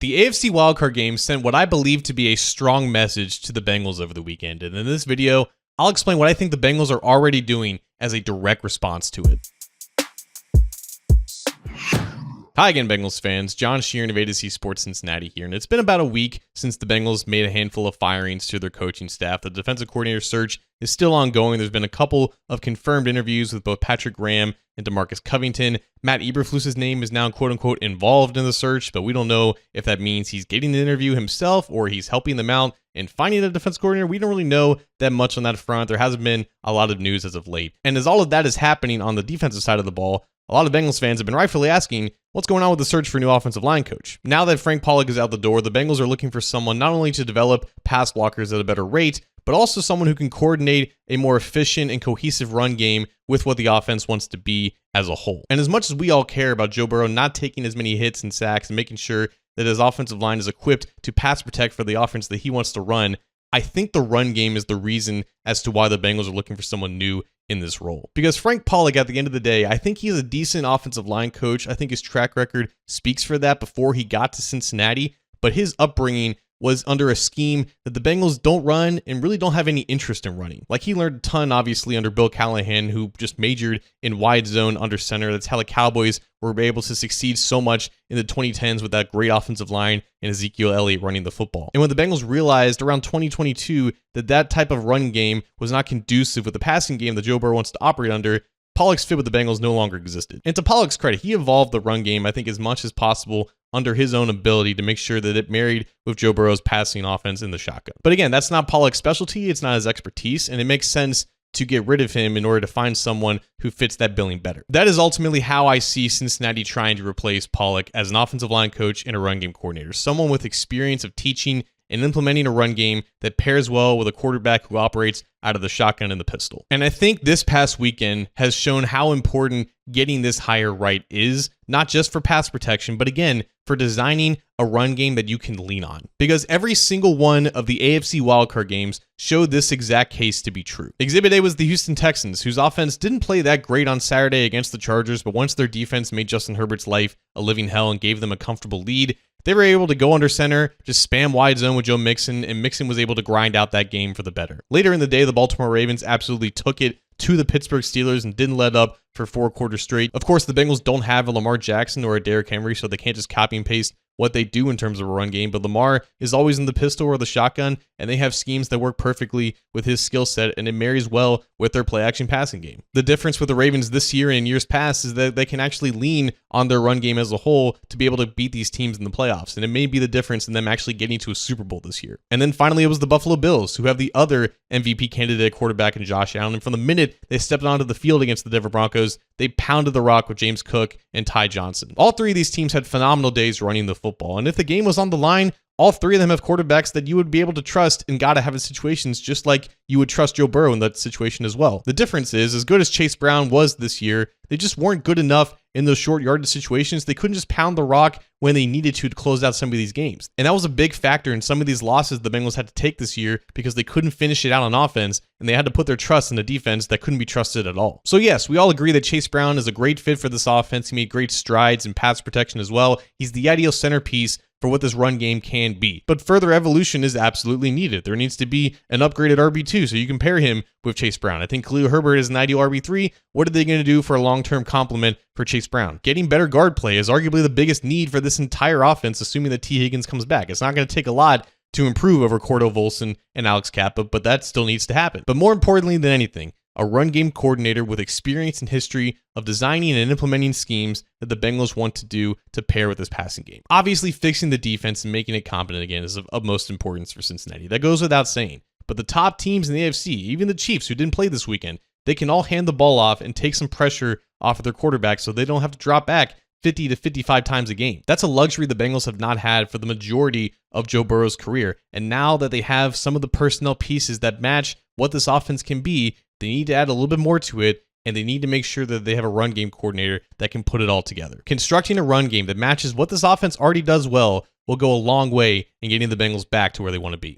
The AFC Wild Card game sent what I believe to be a strong message to the Bengals over the weekend, and in this video, I'll explain what I think the Bengals are already doing as a direct response to it. Hi again, Bengals fans. John Sheeran of AFC Sports Cincinnati here, and it's been about a week since the Bengals made a handful of firings to their coaching staff. The defensive coordinator search is still ongoing. There's been a couple of confirmed interviews with both Patrick Graham and DeMarcus Covington. Matt Eberflus's name is now quote-unquote involved in the search, but we don't know if that means he's getting the interview himself or he's helping them out and finding a defense coordinator. We don't really know that much on that front. There hasn't been a lot of news as of late. And as all of that is happening on the defensive side of the ball, a lot of Bengals fans have been rightfully asking, what's going on with the search for a new offensive line coach? Now that Frank Pollock is out the door, the Bengals are looking for someone not only to develop pass blockers at a better rate, but also someone who can coordinate a more efficient and cohesive run game with what the offense wants to be as a whole. And as much as we all care about Joe Burrow not taking as many hits and sacks and making sure that his offensive line is equipped to pass protect for the offense that he wants to run, I think the run game is the reason as to why the Bengals are looking for someone new in this role. Because Frank Pollock, at the end of the day, I think he's a decent offensive line coach. I think his track record speaks for that before he got to Cincinnati, but his upbringing was under a scheme that the Bengals don't run and really don't have any interest in running. Like, he learned a ton, obviously, under Bill Callahan, who just majored in wide zone under center. That's how the Cowboys were able to succeed so much in the 2010s with that great offensive line and Ezekiel Elliott running the football. And when the Bengals realized around 2022 that that type of run game was not conducive with the passing game that Joe Burrow wants to operate under, Pollock's fit with the Bengals no longer existed. And to Pollock's credit, he evolved the run game, I think, as much as possible under his own ability to make sure that it married with Joe Burrow's passing offense in the shotgun. But again, that's not Pollock's specialty, it's not his expertise, and it makes sense to get rid of him in order to find someone who fits that billing better. That is ultimately how I see Cincinnati trying to replace Pollock as an offensive line coach and a run game coordinator. Someone with experience of teaching and implementing a run game that pairs well with a quarterback who operates out of the shotgun and the pistol. And I think this past weekend has shown how important getting this hire right is, not just for pass protection, but again, for designing a run game that you can lean on. Because every single one of the AFC Wild Card games showed this exact case to be true. Exhibit A was the Houston Texans, whose offense didn't play that great on Saturday against the Chargers, but once their defense made Justin Herbert's life a living hell and gave them a comfortable lead, they were able to go under center, just spam wide zone with Joe Mixon, and Mixon was able to grind out that game for the better. Later in the day, the Baltimore Ravens absolutely took it to the Pittsburgh Steelers and didn't let up for 4 quarters straight. Of course, the Bengals don't have a Lamar Jackson or a Derrick Henry, so they can't just copy and paste what they do in terms of a run game, but Lamar is always in the pistol or the shotgun, and they have schemes that work perfectly with his skill set, and it marries well with their play-action passing game. The difference with the Ravens this year and in years past is that they can actually lean on their run game as a whole to be able to beat these teams in the playoffs, and it may be the difference in them actually getting to a Super Bowl this year. And then finally, it was the Buffalo Bills, who have the other MVP candidate quarterback in Josh Allen, and from the minute they stepped onto the field against the Denver Broncos, they pounded the rock with James Cook and Ty Johnson. All three of these teams had phenomenal days running the football, and if the game was on the line, all three of them have quarterbacks that you would be able to trust in gotta-have-it situations, just like you would trust Joe Burrow in that situation as well. The difference is, as good as Chase Brown was this year, they just weren't good enough in those short yardage situations. They couldn't just pound the rock when they needed to close out some of these games. And that was a big factor in some of these losses the Bengals had to take this year because they couldn't finish it out on offense, and they had to put their trust in a defense that couldn't be trusted at all. So yes, we all agree that Chase Brown is a great fit for this offense. He made great strides in pass protection as well. He's the ideal centerpiece for what this run game can be. But further evolution is absolutely needed. There needs to be an upgraded RB2 so you can pair him with Chase Brown. I think Khalil Herbert is an ideal RB3. What are they going to do for a long-term complement for Chase Brown? Getting better guard play is arguably the biggest need for this entire offense, assuming that T. Higgins comes back. It's not going to take a lot to improve over Cordell Volson and Alex Kappa, but that still needs to happen. But more importantly than anything, a run game coordinator with experience and history of designing and implementing schemes that the Bengals want to do to pair with this passing game. Obviously, fixing the defense and making it competent again is of utmost importance for Cincinnati. That goes without saying. But the top teams in the AFC, even the Chiefs, who didn't play this weekend, they can all hand the ball off and take some pressure off of their quarterback so they don't have to drop back 50 to 55 times a game. That's a luxury the Bengals have not had for the majority of Joe Burrow's career. And now that they have some of the personnel pieces that match what this offense can be, they need to add a little bit more to it, and they need to make sure that they have a run game coordinator that can put it all together. Constructing a run game that matches what this offense already does well will go a long way in getting the Bengals back to where they want to be.